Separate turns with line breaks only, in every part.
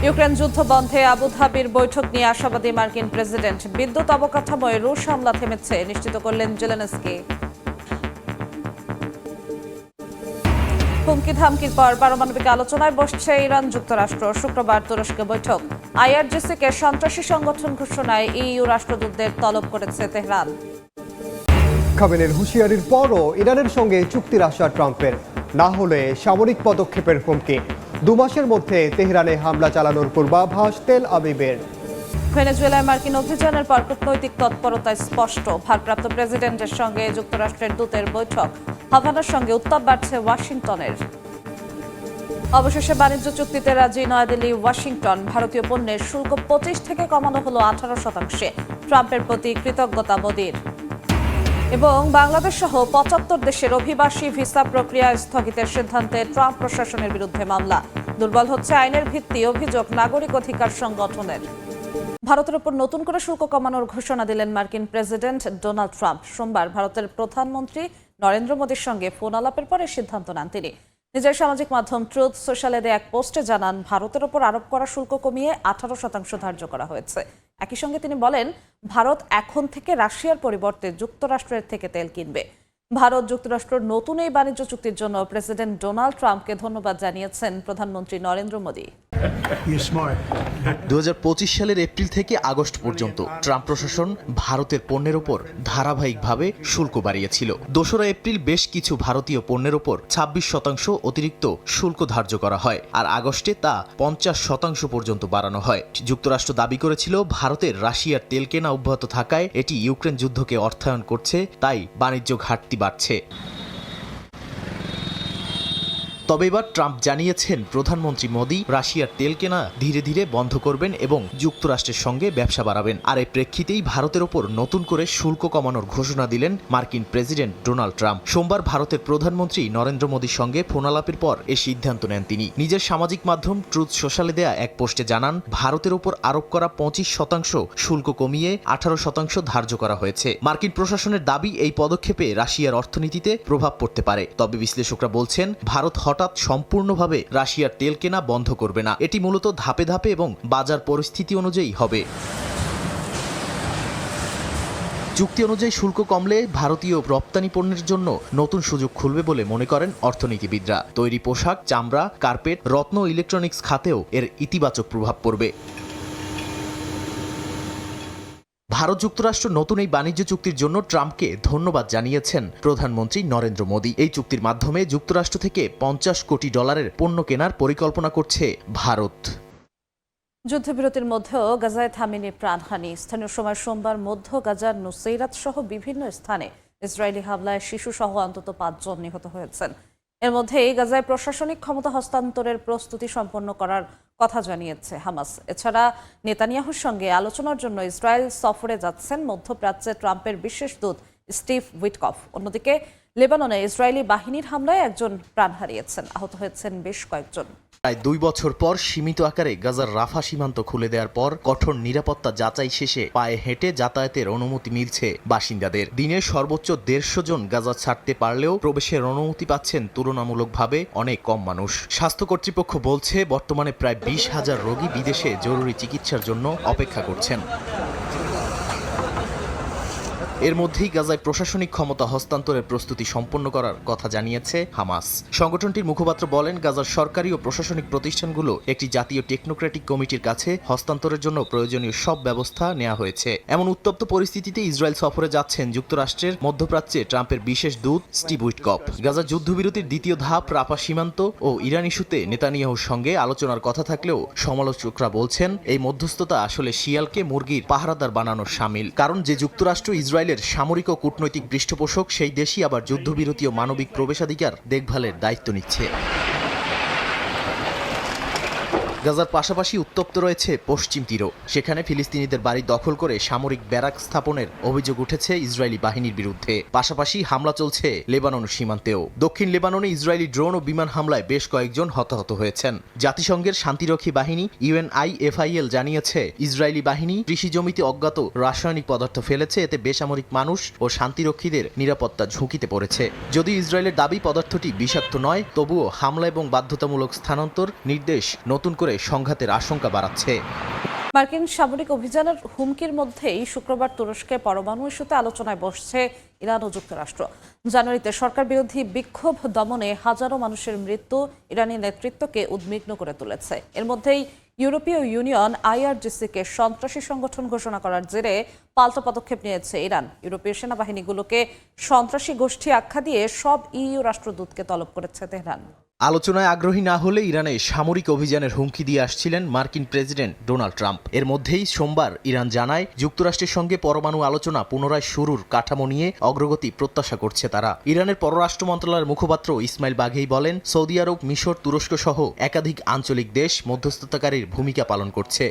Ukraine যুদ্ধ বন্ধে আবুধাবির বৈঠক নিয়ে আশাবাদী মার্কিন প্রেসিডেন্ট। বিদ্যুৎ অবকাঠামোয় রুশ হামলা থেমেছে নিশ্চিত করলেন জেলেনস্কি। হুমকি ধামকির পর পারমাণবিক আলোচনায় বসছে ইরান যুক্তরাষ্ট্র। শুক্রবার তুরস্কে বৈঠক। আইআরজিসিকে সন্ত্রাসী সংগঠন ঘোষণায় ইইউ রাষ্ট্রদূতদের তলব করেছে তেহরান।
খামেনির হুঁশিয়ারির পরও ইরানের সঙ্গে চুক্তির আশা ট্রাম্পের, না হলে সামরিক পদক্ষেপের হুমকি। 2 মাসের মধ্যে তেহরানে হামলা চালানোর পূর্বাভাস তেল আবিবের।
ভেনেজুয়েলায় মার্কিন অভিযানের পর কূটনৈতিক তৎপরতায় স্পষ্ট। ভারপ্রাপ্ত প্রেসিডেন্টের সঙ্গে যুক্তরাষ্ট্রের দূতের বৈঠক। হাভানার সঙ্গে উত্তাপ বাড়ছে ওয়াশিংটনের। অবশেষে বাণিজ্য চুক্তিতে রাজি নয়াদিল্লি ওয়াশিংটন। ভারতীয় পণ্যের শুল্ক 25 থেকে কমানো হলো 18%। ট্রাম্পের প্রতি কৃতজ্ঞতা মোদির। এবং বাংলাদেশ সহ 75 দেশের অভিবাসী ভিসা প্রক্রিয়া স্থগিতের সিদ্ধান্তে ট্রাম্প প্রশাসনের বিরুদ্ধে মামলা। দুর্বল হচ্ছে আইনের ভিত্তি, অভিযোগ নাগরিক অধিকার সংগঠনের। ভারতের উপর নতুন করে শুল্ক কমানোর ঘোষণা দিলেন মার্কিন প্রেসিডেন্ট ডোনাল্ড ট্রাম্প। সোমবার ভারতের প্রধানমন্ত্রী নরেন্দ্র মোদীর সঙ্গে ফোন আলাপের পরে সিদ্ধান্ত নেন তিনি। নিজের সামাজিক মাধ্যম ট্রুথ সোশ্যালে দেয়া এক পোস্টে জানান, ভারতের উপর আরোপ করা শুল্ক কমিয়ে 18% ধার্য করা হয়েছে। একই সঙ্গে তিনি বলেন, ভারত এখন থেকে রাশিয়ার পরিবর্তে যুক্তরাষ্ট্রের থেকে তেল কিনবে। ভারত যুক্তরাষ্ট্র নতুন এই বাণিজ্য চুক্তির জন্য প্রেসিডেন্ট ডোনাল্ড ট্রাম্পকে ধন্যবাদ জানিয়েছেন প্রধানমন্ত্রী নরেন্দ্র মোদী।
2025 সালের এপ্রিল থেকে আগস্ট পর্যন্ত ট্রাম্প প্রশাসন ভারতের পণ্যের ওপর ধারাবাহিকভাবে শুল্ক বাড়িয়েছিল। 2 এপ্রিল বেশ কিছু ভারতীয় পণ্যের ওপর 26% অতিরিক্ত শুল্ক ধার্য করা হয়, আর আগস্টে তা 50% পর্যন্ত বাড়ানো হয়। যুক্তরাষ্ট্র দাবি করেছিল, ভারতের রাশিয়ার তেল কেনা অব্যাহত থাকায় এটি ইউক্রেন যুদ্ধকে অর্থায়ন করছে, তাই বাণিজ্য ঘাটতি বাড়ছে। তবে এবার ট্রাম্প জানিয়েছেন, প্রধানমন্ত্রী মোদী রাশিয়ার তেল কেনা ধীরে ধীরে বন্ধ করবেন এবং যুক্তরাষ্ট্রের সঙ্গে ব্যবসা বাড়াবেন। আর এই প্রেক্ষিতেই ভারতের ওপর নতুন করে শুল্ক কমানোর ঘোষণা দিলেন মার্কিন প্রেসিডেন্ট ডোনাল্ড ট্রাম্প। সোমবার ভারতের প্রধানমন্ত্রী নরেন্দ্র মোদীর সঙ্গে ফোন আলাপের পর এই সিদ্ধান্ত নেন তিনি। নিজের সামাজিক মাধ্যম ট্রুথ সোশ্যালে দেয়া এক পোস্টে জানান, ভারতের ওপর আরোপ করা 25% শুল্ক কমিয়ে 18% ধার্য করা হয়েছে। মার্কিন প্রশাসনের দাবি, এই পদক্ষেপে রাশিয়ার অর্থনীতিতে প্রভাব পড়তে পারে। তবে বিশ্লেষকরা বলছেন, ভারত হঠাৎ সম্পূর্ণভাবে রাশিয়ার তেল কেনা বন্ধ করবে না। এটি মূলত ধাপে ধাপে এবং বাজার পরিস্থিতি অনুযায়ী হবে। চুক্তি অনুযায়ী শুল্ক কমলে ভারতীয় রপ্তানি পণ্যের জন্য নতুন সুযোগ খুলবে বলে মনে করেন অর্থনীতিবিদরা। তৈরি পোশাক, চামড়া, কার্পেট, রত্ন ও ইলেকট্রনিক্স খাতেও এর ইতিবাচক প্রভাব পড়বে। ভারত যুক্তরাষ্ট্র নতুন এই বাণিজ্য চুক্তির জন্য ট্রাম্পকে ধন্যবাদ জানিয়েছেন প্রধানমন্ত্রী নরেন্দ্র মোদী। এই চুক্তির মাধ্যমে যুক্তরাষ্ট্র থেকে $50 কোটি পণ্য কেনার পরিকল্পনা করছে ভারত।
যুদ্ধবিরতির মধ্যেও গাজায় থামেনি প্রাণহানি। স্থানীয় সময় সোমবার মধ্য গাজার নুসৈরাত সহ বিভিন্ন স্থানে ইসরায়েলি হামলায় শিশু সহ অন্তত 5 জন নিহত হয়েছেন। এর মধ্যেই গাজায় প্রশাসনিক ক্ষমতা হস্তান্তরের প্রস্তুতি সম্পন্ন করার কথা জানিয়েছে হামাস। এছাড়া নেতানিয়াহুর সঙ্গে আলোচনার জন্য ইসরায়েল সফরে যাচ্ছেন মধ্যপ্রাচ্যে ট্রাম্পের বিশেষ দূত স্টিভ উইটকফ। অন্যদিকে লেবাননে ইসরায়েলি বাহিনীর হামলায় একজন প্রাণ হারিয়েছেন, আহত হয়েছেন বেশ কয়েকজন।
প্রায় 2 বছর পর সীমিত আকারে গাজার রাফা সীমান্ত খুলে দেওয়ার পর কঠোর নিরাপত্তা যাচাই শেষে পায়ে হেঁটে যাতায়াতের অনুমতি মিলছে বাসিন্দাদের। দিনে সর্বোচ্চ 150 জন গাজা ছাড়তে পারলেও প্রবেশের অনুমতি পাচ্ছেন তুলনামূলকভাবে অনেক কম মানুষ। স্বাস্থ্য কর্তৃপক্ষ বলছে, বর্তমানে প্রায় 20,000 রোগী বিদেশে জরুরি চিকিৎসার জন্য অপেক্ষা করছেন। এর মধ্যেই গাজায় প্রশাসনিক ক্ষমতা হস্তান্তরের প্রস্তুতি সম্পন্ন করার কথা জানিয়েছে হামাস। সংগঠনটির মুখপাত্র বলেন, গাজার সরকারি ও প্রশাসনিক প্রতিষ্ঠানগুলো একটি জাতীয় টেকনোক্রেটিক কমিটির কাছে হস্তান্তরের জন্য প্রয়োজনীয় সব ব্যবস্থা নেওয়া হয়েছে। এমন উত্তপ্ত পরিস্থিতিতে ইসরায়েল সফরে যাচ্ছেন যুক্তরাষ্ট্রের মধ্যপ্রাচ্যে ট্রাম্পের বিশেষ দূত স্টিভ উইটকফ। গাজা যুদ্ধবিরতির দ্বিতীয় ধাপ রাফা সীমান্ত ও ইরান ইস্যুতে নেতানিয়াহুর সঙ্গে আলোচনার কথা থাকলেও সমালোচকরা বলছেন, এই মধ্যস্থতা আসলে শিয়ালকে মুরগির পাহারাদার বানানোর শামিল। কারণ যে যুক্তরাষ্ট্র ইসরায়েলের সামরিক ও কূটনৈতিক পৃষ্ঠপোষক, সেই দেশই আবার যুদ্ধবিরতি ও মানবিক প্রবেশাধিকার দেখভালের দায়িত্ব নিচ্ছে। গাজার পাশাপাশি উত্তপ্ত রয়েছে পশ্চিম তীরও। সেখানে ফিলিস্তিনিদের বাড়ি দখল করে সামরিক ব্যারাক স্থাপনের অভিযোগ উঠেছে ইসরায়েলি বাহিনীর বিরুদ্ধে। পাশাপাশি হামলা চলছে লেবানন সীমান্তেও। দক্ষিণ লেবাননে ইসরায়েলি ড্রোন ও বিমান হামলায় বেশ কয়েকজন হতাহত হয়েছেন। জাতিসংঘের শান্তিরক্ষী বাহিনী UNIFIL জানিয়েছে, ইসরায়েলি বাহিনী কৃষি জমিতে অজ্ঞাত রাসায়নিক পদার্থ ফেলেছে। এতে বেসামরিক মানুষ ও শান্তিরক্ষীদের নিরাপত্তা ঝুঁকিতে পড়েছে। যদিও ইসরায়েলের দাবি পদার্থটি বিষাক্ত নয়, তবুও হামলা এবং বাধ্যতামূলক স্থানান্তর নির্দেশ নতুন করে সংঘাতের আশঙ্কা বাড়াচ্ছে।
মার্কিন সামরিক অভিযানের হুমকির মধ্যেই শুক্রবার তুরস্কে পরমাণু ইস্যুতে আলোচনায় বসছে ইরান ও যুক্তরাষ্ট্র। জানুয়ারিতে সরকার বিরোধী বিক্ষোভ দমনে হাজারো মানুষের মৃত্যু ইরানি নেতৃত্বকে উদ্বিগ্ন করে তুলেছে। এর মধ্যেই ইউরোপীয় ইউনিয়ন আইআরজিসিকে সন্ত্রাসী সংগঠন ঘোষণা করার জেরে পাল্টা পদক্ষেপ নিয়েছে ইরান। ইউরোপীয় সেনাবাহিনীগুলোকে সন্ত্রাসী গোষ্ঠী আখ্যা দিয়ে সব ইইউ রাষ্ট্রদূতকে তলব করেছে তেহরান।
আলোচনায় আগ্রহী না হলে ইরানে সামরিক অভিযানের হুমকি দিয়ে আসছিলেন মার্কিন প্রেসিডেন্ট ডোনাল্ড ট্রাম্প। এর মধ্যেই সোমবার ইরান জানায় যুক্তরাষ্ট্রের সঙ্গে পরমাণু আলোচনা পুনরায় শুরুর কাঠামো নিয়ে অগ্রগতি প্রত্যাশা করছে তারা। ইরানের পররাষ্ট্র মন্ত্রণালয়ের মুখপাত্র ইসমাইল বাঘেই বলেন, সৌদি আরব, মিশর, তুরস্ক সহ একাধিক আঞ্চলিক দেশ মধ্যস্থতাকারীর ভূমিকা পালন করছে।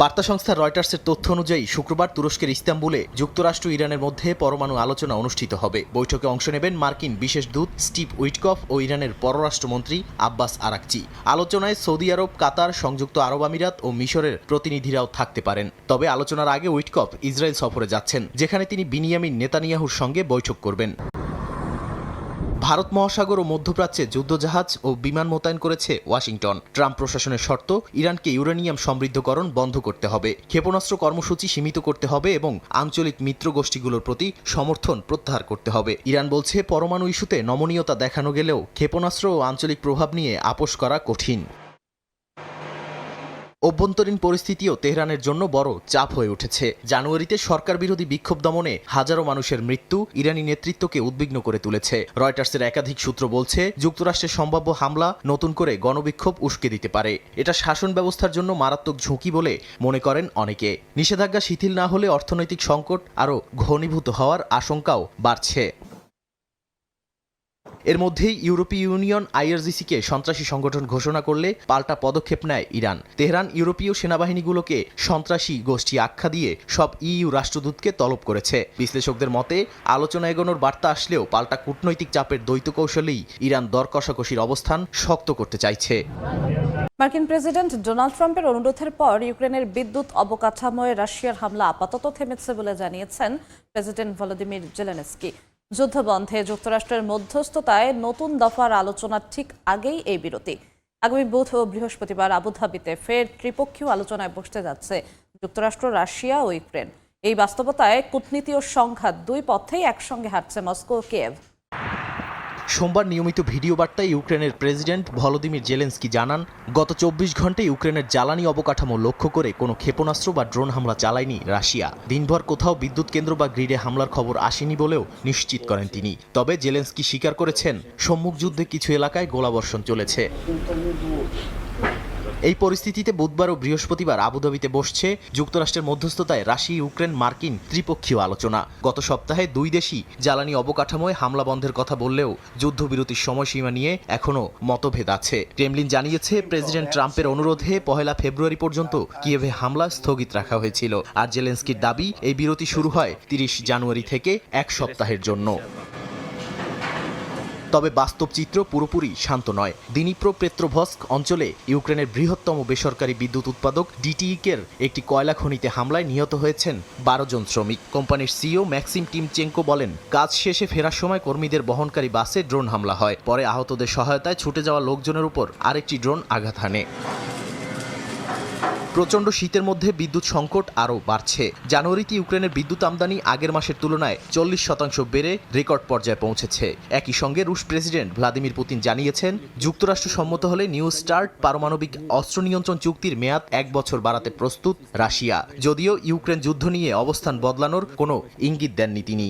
বার্তা সংস্থা রয়টার্সের তথ্য অনুযায়ী শুক্রবার তুরস্কের ইস্তাম্বুলে যুক্তরাষ্ট্র ইরানের মধ্যে পরমাণু আলোচনা অনুষ্ঠিত হবে। বৈঠকে অংশ নেবেন মার্কিন বিশেষ দূত স্টিভ উইটকফ ও ইরানের পররাষ্ট্রমন্ত্রী আব্বাস আরাকচি। আলোচনায় সৌদি আরব, কাতার, সংযুক্ত আরব আমিরাত ও মিশরের প্রতিনিধিরাও থাকতে পারেন। তবে আলোচনার আগে উইটকফ ইসরায়েল সফরে যাচ্ছেন, যেখানে তিনি বিনিয়ামিন নেতানিয়াহুর সঙ্গে বৈঠক করবেন। ভারত মহাসাগর ও মধ্যপ্রাচ্যে যুদ্ধজাহাজ ও বিমান মোতায়েন করেছে ওয়াশিংটন। ট্রাম্প প্রশাসনের শর্ত, ইরানকে ইউরেনিয়াম সমৃদ্ধকরণ বন্ধ করতে হবে, ক্ষেপণাস্ত্র কর্মসূচি সীমিত করতে হবে এবং আঞ্চলিক মিত্র গোষ্ঠীগুলোর প্রতি সমর্থন প্রত্যাহার করতে হবে। ইরান বলছে, পরমাণু ইস্যুতে নমনীয়তা দেখানো গেলেও ক্ষেপণাস্ত্র ও আঞ্চলিক প্রভাব নিয়ে আপোস করা কঠিন। অভ্যন্তরীণ পরিস্থিতিও তেহরানের জন্য বড় চাপ হয়ে উঠেছে। জানুয়ারিতে সরকার বিরোধী বিক্ষোভ দমনে হাজারো মানুষের মৃত্যু ইরানি নেতৃত্বকে উদ্বিগ্ন করে তুলেছে। রয়টার্সের একাধিক সূত্র বলছে, যুক্তরাষ্ট্রের সম্ভাব্য হামলা নতুন করে গণবিক্ষোভ উস্কে দিতে পারে। এটা শাসন ব্যবস্থার জন্য মারাত্মক ঝুঁকি বলে মনে করেন অনেকে। নিষেধাজ্ঞা শিথিল না হলে অর্থনৈতিক সংকট আরও ঘনীভূত হওয়ার আশঙ্কাও বাড়ছে। এর মধ্যেই ইউরোপীয় ইউনিয়ন আইআরজিসিকে সন্ত্রাসী সংগঠন ঘোষণা করলে পাল্টা পদক্ষেপ নেয় ইরান। তেহরান ইউরোপীয় সেনাবাহিনীগুলোকে সন্ত্রাসী গোষ্ঠী আখ্যা দিয়ে সব ইইউ রাষ্ট্রদূতকে তলব করেছে। বিশ্লেষকদের মতে, আলোচনা এগোনোর বার্তা আসলেও পাল্টা কূটনৈতিক চাপের দ্বৈত কৌশলেই ইরান দর কষাকষির অবস্থান শক্ত করতে চাইছে।
মার্কিন প্রেসিডেন্ট ডোনাল্ড ট্রাম্পের অনুরোধের পর ইউক্রেনের বিদ্যুৎ অবকাঠামোয় রাশিয়ার হামলা আপাতত থেমেছে বলে জানিয়েছেন প্রেসিডেন্ট ভলোদিমির জেলেনস্কি। যুদ্ধবন্ধে যুক্তরাষ্ট্রের মধ্যস্থতায় নতুন দফার আলোচনার ঠিক আগেই এই বিরতি। আগামী বুধ ও বৃহস্পতিবার আবুধাবিতে ফের ত্রিপক্ষীয় আলোচনায় বসতে যাচ্ছে যুক্তরাষ্ট্র, রাশিয়া ও ইউক্রেন। এই বাস্তবতায় কূটনীতি ও সংঘাত দুই পথেই একসঙ্গে হাঁটছে মস্কো ও কিয়েভ।
সোমবার নিয়মিত ভিডিও বার্তায় ইউক্রেনের প্রেসিডেন্ট ভলোদিমির জেলেনস্কি জানান, গত 24 ঘন্টায় ইউক্রেনের জ্বালানি অবকাঠামো লক্ষ্য করে কোনো ক্ষেপণাস্ত্র বা ড্রোন হামলা চালায়নি রাশিয়া। দিনভর কোথাও বিদ্যুৎ কেন্দ্র বা গ্রিডে হামলার খবর আসেনি বলেও নিশ্চিত করেন তিনি। তবে জেলেনস্কি স্বীকার করেছেন, সম্মুখ যুদ্ধে কিছু এলাকায় গোলাবর্ষণ চলেছে। এই পরিস্থিতিতে বুধবার ও বৃহস্পতিবার আবুধাবিতে বসছে যুক্তরাষ্ট্রের মধ্যস্থতায় রাশিয়া, ইউক্রেন, মার্কিন ত্রিপক্ষীয় আলোচনা। গত সপ্তাহে দুই দেশই জ্বালানি অবকাঠামোয় হামলা বন্ধের কথা বললেও যুদ্ধবিরতির সময়সীমা নিয়ে এখনও মতভেদ আছে। ক্রেমলিন জানিয়েছে, প্রেসিডেন্ট ট্রাম্পের অনুরোধে 1 ফেব্রুয়ারি পর্যন্ত কিয়েভে হামলা স্থগিত রাখা হয়েছিল। আর জেলেনস্কির দাবি, এই বিরতি শুরু হয় 30 জানুয়ারি থেকে এক সপ্তাহের জন্য। তবে বাস্তব চিত্র পুরোপুরি শান্ত নয়। দিনিপ্রো পেট্রোভস্ক অঞ্চলে ইউক্রেনের বৃহত্তম বেসরকারি বিদ্যুৎ উৎপাদক ডিটিইকের একটি কয়লা খনিতে হামলায় নিহত হয়েছেন 12 জন শ্রমিক। কোম্পানির সিইও ম্যাক্সিম টিমচেঙ্কো বলেন, কাজ শেষে ফেরার সময় কর্মীদের বহনকারী বাসে ড্রোন হামলা হয়। পরে আহতদের সহায়তায় ছুটে যাওয়া লোকজনের উপর আরেকটি ড্রোন আঘাত হানে। প্রচণ্ড শীতের মধ্যে বিদ্যুৎ সংকট আরও বাড়ছে। জানুয়ারিতে ইউক্রেনের বিদ্যুৎ আমদানি আগের মাসের তুলনায় 40% বেড়ে রেকর্ড পর্যায়ে পৌঁছেছে। একই সঙ্গে রুশ প্রেসিডেন্ট ভ্লাদিমির পুতিন জানিয়েছেন, যুক্তরাষ্ট্র সম্মত হলে নিউ স্টার্ট পারমাণবিক অস্ত্র নিয়ন্ত্রণ চুক্তির মেয়াদ 1 বছর বাড়াতে প্রস্তুত রাশিয়া। যদিও ইউক্রেন যুদ্ধ নিয়ে অবস্থান বদলানোর কোনো ইঙ্গিত দেননি তিনি।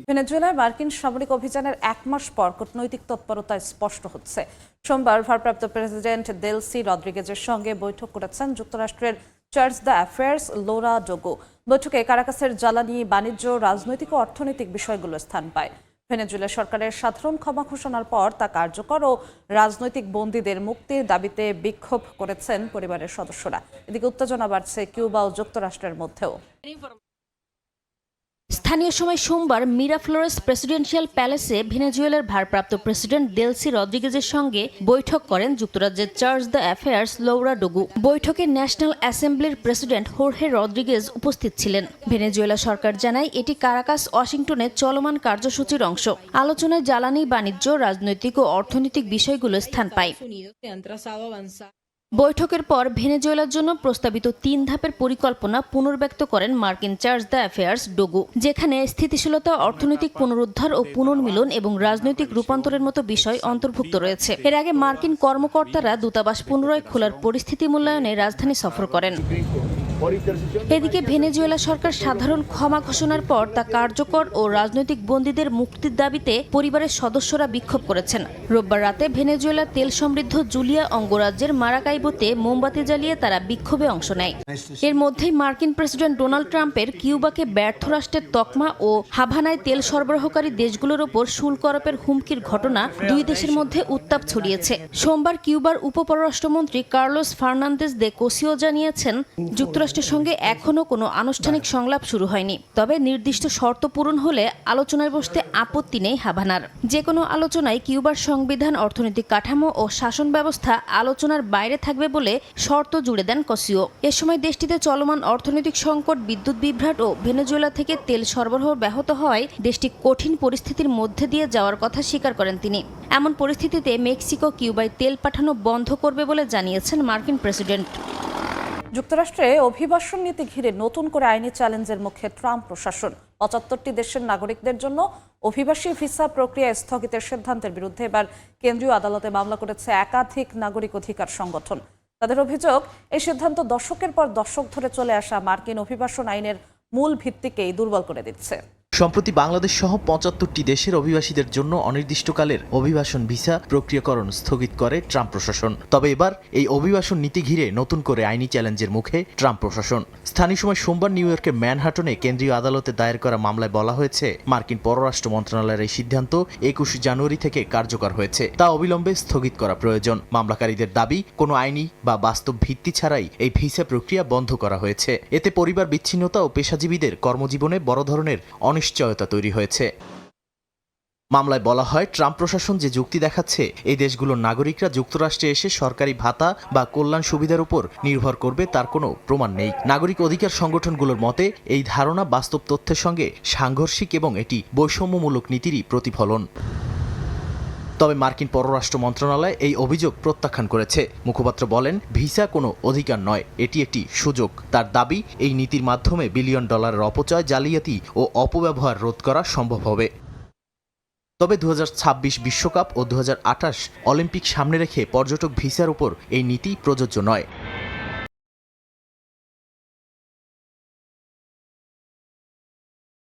ভেনেজুয়েলায় মার্কিন সামরিক অভিযানের 1 মাস পর কূটনৈতিক তৎপরতা স্পষ্ট হচ্ছে। সোমবার ভারপ্রাপ্ত প্রেসিডেন্ট দেলসি রদ্রিগেজের সঙ্গে বৈঠক করেছেন যুক্তরাষ্ট্রের চার্জ দ্য অ্যাফেয়ার্স লোরা ডোগো। বৈঠকে কারাকাসের জ্বালানি, বাণিজ্য, রাজনৈতিক ও অর্থনৈতিক বিষয়গুলো স্থান পায়। ভেনেজুয়েলা সরকারের সাধারণ ক্ষমা ঘোষণার পর তা কার্যকর ও রাজনৈতিক বন্দীদের মুক্তির দাবিতে বিক্ষোভ করেছেন পরিবারের সদস্যরা। এদিকে উত্তেজনা বাড়ছে কিউবা ও যুক্তরাষ্ট্রের মধ্যেও।
স্থানীয় সময় সোমবার মিরাফ্লোরেস প্রেসিডেন্সিয়াল প্যালেসে ভেনেজুয়েলার ভারপ্রাপ্ত প্রেসিডেন্ট দেলসি রদ্রিগেজের সঙ্গে বৈঠক করেন যুক্তরাজ্যের চার্জ দ্য অ্যাফেয়ার্স লৌরা ডোগু। বৈঠকে ন্যাশনাল অ্যাসেম্বলির প্রেসিডেন্ট হোর্হে রদ্রিগেজ উপস্থিত ছিলেন। ভেনেজুয়েলা সরকার জানায় এটি কারাকাস ওয়াশিংটনে চলমান কার্যসূচির অংশ। আলোচনায় জ্বালানি, বাণিজ্য, রাজনৈতিক ও অর্থনৈতিক বিষয়গুলো স্থান পায়। বৈঠকের পর ভেনেজুয়েলার জন্য প্রস্তাবিত 3 ধাপের পরিকল্পনা পুনর্ব্যক্ত করেন মার্কিন চার্জ দ্য অ্যাফেয়ার্স ডোগু, যেখানে স্থিতিশীলতা, অর্থনৈতিক পুনরুদ্ধার ও পুনর্মিলন এবং রাজনৈতিক রূপান্তরের মতো বিষয় অন্তর্ভুক্ত রয়েছে। এর আগে মার্কিন কর্মকর্তারা দূতাবাস পুনরায় খোলার পরিস্থিতি মূল্যায়নে রাজধানী সফর করেন। এদিকে ভেনেজুয়েলা সরকার সাধারণ ক্ষমা ঘোষণার পর তা কার্যকর ও রাজনৈতিক বন্দীদের মুক্তির দাবিতে পরিবারের সদস্যরা বিক্ষোভ করেছেন। রোববার রাতে ভেনেজুয়েলার তেল সমৃদ্ধ জুলিয়া অঙ্গরাজ্যের মারাকাইবোতে মোমবাতি জ্বালিয়ে তারা বিক্ষোভে অংশ নেয়। এর মধ্যেই মার্কিন প্রেসিডেন্ট ডোনাল্ড ট্রাম্পের কিউবাকে ব্যর্থ রাষ্ট্রের তকমা ও হাভানায় তেল সরবরাহকারী দেশগুলোর ওপর শুল্ক আরোপের হুমকির ঘটনা দুই দেশের মধ্যে উত্তাপ ছড়িয়েছে। সোমবার কিউবার উপপররাষ্ট্রমন্ত্রী কার্লোস ফার্নান্দেজ দে কোসিও জানিয়েছেন, যুক্তরাষ্ট্রের সঙ্গে এখনো কোনো আনুষ্ঠানিক সংলাপ শুরু হয়নি, তবে নির্দিষ্ট শর্ত পূরণ হলে আলোচনায় বসতে আপত্তি নেই হাভানার। যে কোনো আলোচনায় কিউবার সংবিধান, অর্থনৈতিক কাঠামো ও শাসন ব্যবস্থা আলোচনার বাইরে থাকবে বলে শর্ত জুড়ে দেন কোসিও। এ সময় দেশটিতে চলমান অর্থনৈতিক সংকট, বিদ্যুৎ বিভ্রাট ও ভেনেজুয়েলা থেকে তেল সরবরাহ ব্যাহত হওয়ায় দেশটি কঠিন পরিস্থিতির মধ্যে দিয়ে যাওয়ার কথা স্বীকার করেন তিনি। এমন পরিস্থিতিতে মেক্সিকো কিউবায় তেল পাঠানো বন্ধ করবে বলে জানিয়েছেন মার্কিন প্রেসিডেন্ট।
যুক্তরাষ্ট্রে অভিবাসন নীতি ঘিরে নতুন করে আইনি চ্যালেঞ্জের মুখে ট্রাম্প প্রশাসন। 75টি দেশের নাগরিকদের জন্য অভিবাসী ভিসা প্রক্রিয়া স্থগিতের সিদ্ধান্তের বিরুদ্ধে এবার কেন্দ্রীয় আদালতে মামলা করেছে একাধিক নাগরিক অধিকার সংগঠন। তাদের অভিযোগ, এই সিদ্ধান্ত দশকের পর দশক ধরে চলে আসা মার্কিন অভিবাসন আইনের মূল ভিত্তিকেই দুর্বল করে দিচ্ছে।
সম্প্রতি বাংলাদেশ সহ 75টি দেশের অভিবাসীদের জন্য অনির্দিষ্টকালের অভিবাসন ভিসা প্রক্রিয়াকরণ স্থগিত করে ট্রাম্প প্রশাসন। তবে এবার এই অভিবাসন নীতি ঘিরে নতুন করে আইনি চ্যালেঞ্জের মুখে ট্রাম্প প্রশাসন। স্থানীয় সময় সোমবার নিউ ইয়র্কের ম্যানহাটনে কেন্দ্রীয় আদালতে দায়ের করা মামলায় বলা হয়েছে, মার্কিন পররাষ্ট্র মন্ত্রণালয়ের এই সিদ্ধান্ত 21 জানুয়ারি থেকে কার্যকর হয়েছে, তা অবিলম্বে স্থগিত করা প্রয়োজন। মামলাকারীদের দাবি, কোনো আইনি বা বাস্তব ভিত্তি ছাড়াই এই ভিসা প্রক্রিয়া বন্ধ করা হয়েছে। এতে পরিবার বিচ্ছিন্নতা ও পেশাজীবীদের কর্মজীবনে বড় ধরনের অনিশ্চয়তা তৈরি হয়েছে। মামলায় বলা হয়, ট্রাম্প প্রশাসন যে যুক্তি দেখাচ্ছে, এই দেশগুলোর নাগরিকরা যুক্তরাষ্ট্রে এসে সরকারি ভাতা বা কল্যাণ সুবিধার উপর নির্ভর করবে তার কোনো প্রমাণ নেই। নাগরিক অধিকার সংগঠনগুলোর মতে এই ধারণা বাস্তব তথ্যের সঙ্গে সাংঘর্ষিক এবং এটি বৈষম্যমূলক নীতিরই প্রতিফলন। তবে মার্কিন পররাষ্ট্র মন্ত্রণালয় এই অভিযোগ প্রত্যাখ্যান করেছে। মুখপাত্র বলেন, ভিসা কোনো অধিকার নয়, এটি একটি সুযোগ। তার দাবি, এই নীতির মাধ্যমে বিলিয়ন ডলারের অপচয়, জালিয়াতি ও অপব্যবহার রোধ করা সম্ভব হবে। তবে 2026 বিশ্বকাপ ও 2028 অলিম্পিক সামনে রেখে পর্যটক ভিসার উপর এই নীতি প্রযোজ্য নয়।